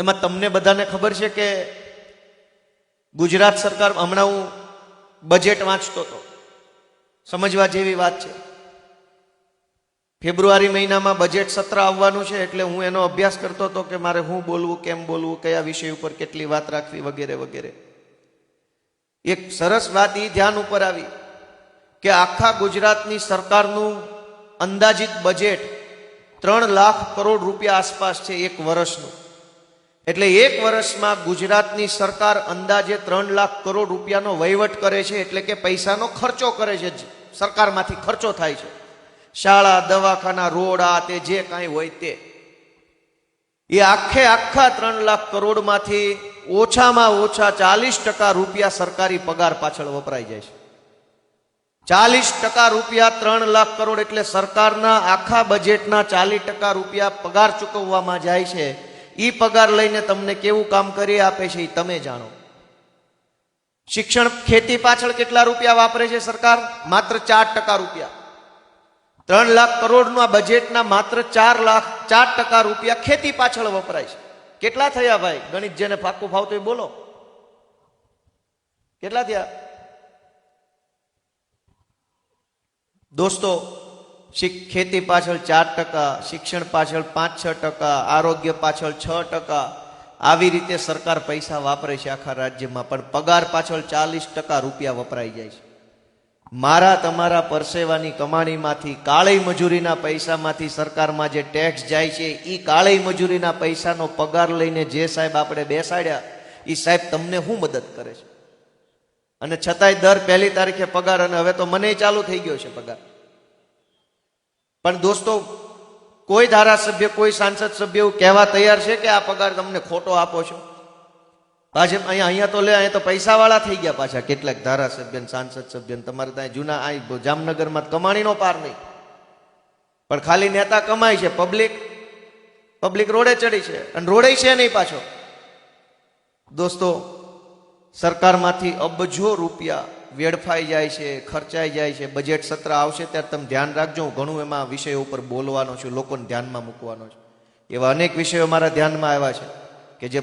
એમાં તમને બધાને ખબર છે કે ગુજરાત સરકાર, હમણાં હું બજેટ વાંચતો હતો, સમજવા જેવી વાત છે. ફેબ્રુઆરી મહિનામાં બજેટ સત્ર આવવાનું છે, એટલે હું એનો અભ્યાસ કરતો હતો કે મારે શું બોલવું, કેમ બોલવું, કયા વિષય ઉપર કેટલી વાત રાખવી, વગેરે વગેરે. એક સરસ વાત એ ધ્યાન ઉપર આવી કે આખા ગુજરાતની સરકારનું અંદાજિત બજેટ 3 લાખ કરોડ રૂપિયા આસપાસ છે એક વર્ષનું. એટલે એક વર્ષમાં ગુજરાતની સરકાર અંદાજે 3 લાખ કરોડ રૂપિયાનો વહીવટ કરે છે, એટલે કે પૈસાનો ખર્ચો કરે છે, સરકારમાંથી ખર્ચો થાય છે. શાળા, દવાખાના, રોડ, આ તે જે કાંઈ હોય તે, એ આખા 3 લાખ કરોડમાંથી ઓછામાં ઓછા 40% રૂપિયા સરકારી પગાર પાછળ વપરાઈ જાય છે. 40% રૂપિયા 3 લાખ કરોડ એટલે સરકારના આખા બજેટના 40% રૂપિયા પગાર ચૂકવવામાં જાય છે. એ પગાર લઈને તમને કેવું કામ કરી આપે છે એ તમે જાણો. શિક્ષણ, ખેતી પાછળ કેટલા રૂપિયા વાપરે છે સરકાર? માત્ર 4% રૂપિયા. 3 લાખ કરોડના બજેટના માત્ર 4% રૂપિયા ખેતી પાછળ વપરાય છે. કેટલા થયા ભાઈ? ગણિત જેને પાકું ફાવતું એ બોલો, કેટલા થયા દોસ્તો? ખેતી પાછળ 4%, શિક્ષણ પાછળ 5-6%, આરોગ્ય પાછળ 6%. આવી રીતે સરકાર પૈસા વાપરે છે આખા રાજ્યમાં, પણ પગાર પાછળ 40% રૂપિયા વપરાઈ જાય છે. મારા તમારા પરસેવાની કમાણીમાંથી, કાળી મજૂરીના પૈસામાંથી સરકારમાં જે ટેક્સ જાય છે, એ કાળી મજૂરીના પૈસાનો પગાર લઈને જે સાહેબ આપણે બેસાડ્યા, એ સાહેબ તમને શું મદદ કરે છે? અને છતાંય દર 1 તારીખે પગાર, અને હવે તો મને ચાલુ થઈ ગયો છે પગાર. પણ દોસ્તો, કોઈ ધારાસભ્ય, કોઈ સાંસદ સભ્ય એવું કહેવા તૈયાર છે કે આ પગાર તમને ખોટો આપો છો? પાછળ અહીંયા તો લે, અહીંયા તો પૈસા વાળા થઈ ગયા પાછા કેટલાક ધારાસભ્ય, સાંસદ સભ્ય. તમારે ત્યાં જૂના આ જામનગરમાં કમાણીનો પાર નહીં, પણ ખાલી નેતા કમાય છે, પબ્લિક રોડે ચડી છે, અને રોડે છે નહીં પાછો. દોસ્તો, સરકારમાંથી અબજો રૂપિયા વેડફાઈ જાય છે, ખર્ચાઈ જાય છે. બજેટ સત્ર આવશે ત્યારે તમે ધ્યાન રાખજો, હું ઘણું એમાં વિષયો ઉપર બોલવાનો છું, લોકોને ધ્યાનમાં મૂકવાનો છું. એવા અનેક વિષયો મારા ધ્યાનમાં આવ્યા છે કે જે